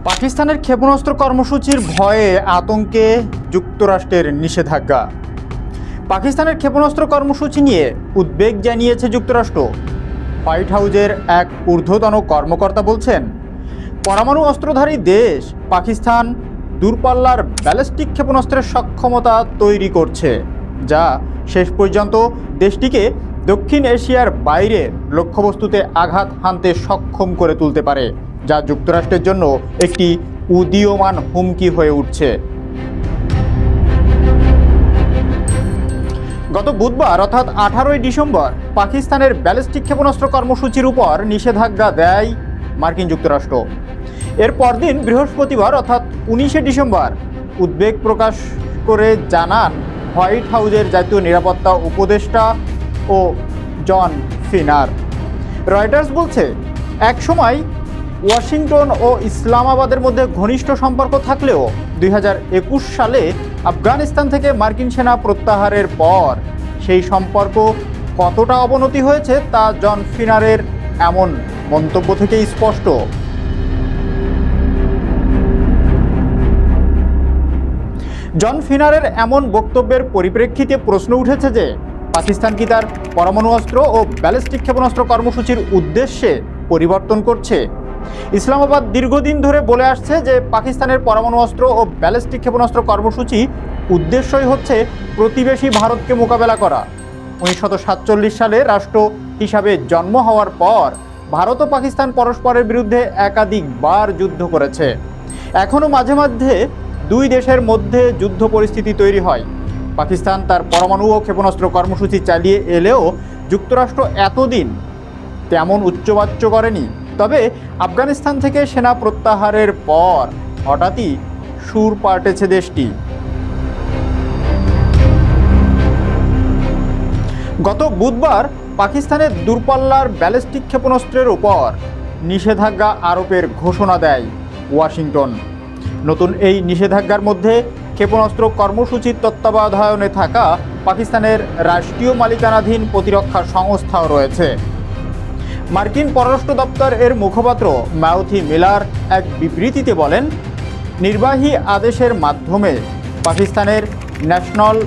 পাকিস্তানের ক্ষেপণাস্ত্র কর্মসূচির ভয়ে আতঙ্কে যুক্তরাষ্ট্রের নিষেধাজ্ঞা। পাকিস্তানের ক্ষেপণাস্ত্র কর্মসূচি নিয়ে উদ্বেগ জানিয়েছে যুক্তরাষ্ট্র। হোয়াইট হাউজের এক ঊর্ধ্বতন কর্মকর্তা বলছেন, পরমাণু অস্ত্রধারী দেশ পাকিস্তান দূরপাল্লার ব্যালিস্টিক ক্ষেপণাস্ত্রের সক্ষমতা তৈরি করছে, যা শেষ পর্যন্ত দেশটিকে দক্ষিণ এশিয়ার বাইরে লক্ষ্যবস্তুতে আঘাত হানতে সক্ষম করে তুলতে পারে, যা যুক্তরাষ্ট্রের জন্য একটি উদীয়মান হুমকি হয়ে উঠছে। গত বুধবার অর্থাৎ 18ই ডিসেম্বর পাকিস্তানের ব্যালিস্টিক ক্ষেপণাস্ত্র কর্মসূচির উপর নিষেধাজ্ঞা দেয় মার্কিন যুক্তরাষ্ট্র। এর পরদিন বৃহস্পতিবার অর্থাৎ 19শে ডিসেম্বর উদ্বেগ প্রকাশ করে জানান হোয়াইট হাউজের জাতীয় নিরাপত্তা উপদেষ্টা ও জন ফিনার। রয়টার্স বলছে, একসময় ওয়াশিংটন ও ইসলামাবাদের মধ্যে ঘনিষ্ঠ সম্পর্ক থাকলেও 2021 সালে আফগানিস্তান থেকে মার্কিন সেনা প্রত্যাহারের পর সেই সম্পর্ক কতটা অবনতি হয়েছে তা জন ফিনারের এমন মন্তব্য থেকেই স্পষ্ট। জন ফিনারের এমন বক্তব্যের পরিপ্রেক্ষিতে প্রশ্ন উঠেছে যে পাকিস্তান কি তার পরমাণু অস্ত্র ও ব্যালিস্টিক ক্ষেপণাস্ত্র কর্মসূচির উদ্দেশ্যে পরিবর্তন করছে। ইসলামাবাদ দীর্ঘদিন ধরে বলে আসছে যে পাকিস্তানের পরমাণু অস্ত্র ও ব্যালিস্টিক ক্ষেপণাস্ত্র কর্মসূচি উদ্দেশ্যই হচ্ছে প্রতিবেশী ভারতকে মোকাবেলা করা। 1947 সালে রাষ্ট্র হিসাবে জন্ম হওয়ার পর ভারত ও পাকিস্তান পরস্পরের বিরুদ্ধে একাধিকবার যুদ্ধ করেছে। এখনও মাঝে মাঝে দুই দেশের মধ্যে যুদ্ধ পরিস্থিতি তৈরি হয়। পাকিস্তান তার পরমাণু ও ক্ষেপণাস্ত্র কর্মসূচি চালিয়ে এলেও যুক্তরাষ্ট্র এতদিন তেমন উচ্চবাচ্য করেনি। তবে আফগানিস্তান থেকে সেনা প্রত্যাহারের পর হঠাৎই সুর পাল্টেছে দেশটি। গত বুধবার পাকিস্তানের দূরপাল্লার ব্যালিস্টিক ক্ষেপণাস্ত্রের উপর নিষেধাজ্ঞা আরোপের ঘোষণা দেয় ওয়াশিংটন। নতুন এই নিষেধাজ্ঞার মধ্যে ক্ষেপণাস্ত্র কর্মসূচির তত্ত্বাবধানে থাকা পাকিস্তানের রাষ্ট্রীয় মালিকানাধীন প্রতিরক্ষা সংস্থাও রয়েছে। মার্কিন পররাষ্ট্র দপ্তর এর মুখপাত্র ম্যাথিউ মিলার এক বিবৃতিতে বলেন, নির্বাহী আদেশের মাধ্যমে পাকিস্তানের ন্যাশনাল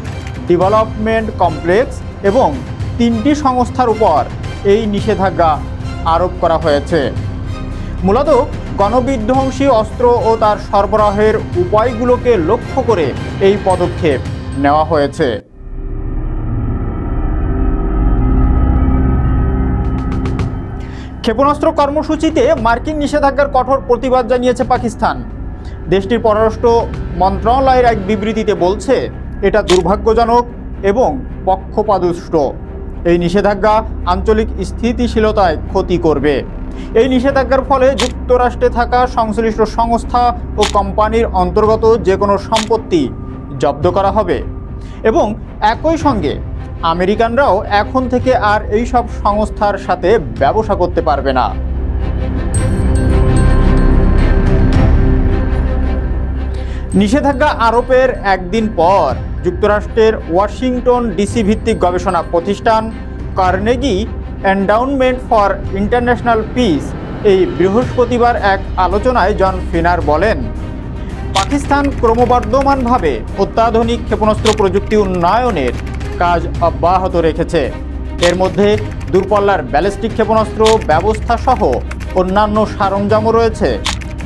ডেভেলপমেন্ট কমপ্লেক্স এবং 3টি সংস্থার উপর এই নিষেধাজ্ঞা আরোপ করা হয়েছে। মূলত গণবিধ্বংসী অস্ত্র ও তার সরবরাহের উপায়গুলোকে লক্ষ্য করে এই পদক্ষেপ নেওয়া হয়েছে। ক্ষেপণাস্ত্র কর্মসূচিতে মার্কিন নিষেধাজ্ঞার কঠোর প্রতিবাদ জানিয়েছে পাকিস্তান। দেশটির পররাষ্ট্র মন্ত্রণালয়ের এক বিবৃতিতে বলছে, এটা দুর্ভাগ্যজনক এবং পক্ষপাতদুষ্ট। এই নিষেধাজ্ঞা আঞ্চলিক স্থিতিশীলতায় ক্ষতি করবে। এই নিষেধাজ্ঞার ফলে যুক্তরাষ্ট্রে থাকা সংশ্লিষ্ট সংস্থা ও কোম্পানির অন্তর্গত যে কোনো সম্পত্তি জব্দ করা হবে এবং একই সঙ্গে আমেরিকানরাও এখন থেকে আর এই সব সংস্থার সাথে ব্যবসা করতে পারবে না। নিষেধাজ্ঞা আরোপের একদিন পর যুক্তরাষ্ট্রের ওয়াশিংটন ডিসি ভিত্তিক গবেষণা প্রতিষ্ঠান কার্নেগি এন্ডাউনমেন্ট ফর ইন্টারন্যাশনাল পিস এই বৃহস্পতিবার এক আলোচনায় জন ফিনার বলেন, পাকিস্তান ক্রমবর্ধমানভাবে অত্যাধুনিক ক্ষেপণাস্ত্র প্রযুক্তি উন্নয়নের কাজ অব্যাহত রেখেছে। এর মধ্যে দূরপাল্লার ব্যালিস্টিক ক্ষেপণাস্ত্র ব্যবস্থা সহ অন্যান্য সরঞ্জামও রয়েছে,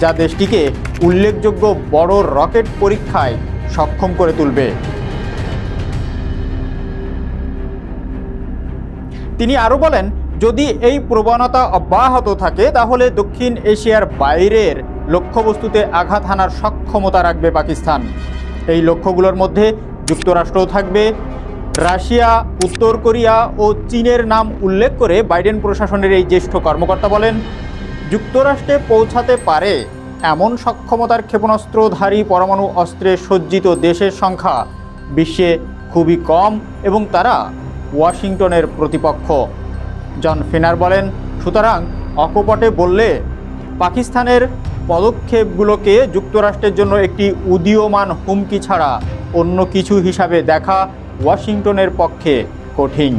যা দেশটিকে উল্লেখযোগ্য বড় রকেট পরীক্ষায় সক্ষম করে তুলবে। তিনি আরও বলেন, যদি এই প্রবণতা অব্যাহত থাকে তাহলে দক্ষিণ এশিয়ার বাইরের লক্ষ্যবস্তুতে আঘাত হানার সক্ষমতা রাখবে পাকিস্তান। এই লক্ষ্যগুলোর মধ্যে যুক্তরাষ্ট্রও থাকবে। রাশিয়া, উত্তর কোরিয়া ও চীনের নাম উল্লেখ করে বাইডেন প্রশাসনের এই জ্যেষ্ঠ কর্মকর্তা বলেন, যুক্তরাষ্ট্রে পৌঁছাতে পারে এমন সক্ষমতার ক্ষেপণাস্ত্রধারী পরমাণু অস্ত্রে সজ্জিত দেশের সংখ্যা বিশ্বে খুবই কম এবং তারা ওয়াশিংটনের প্রতিপক্ষ। জন ফিনার বলেন, সুতরাং অকপটে বললে পাকিস্তানের পদক্ষেপগুলোকে যুক্তরাষ্ট্রের জন্য একটি উদীয়মান হুমকি ছাড়া অন্য কিছু হিসাবে দেখা ওয়াশিংটনের পক্ষে কঠিন।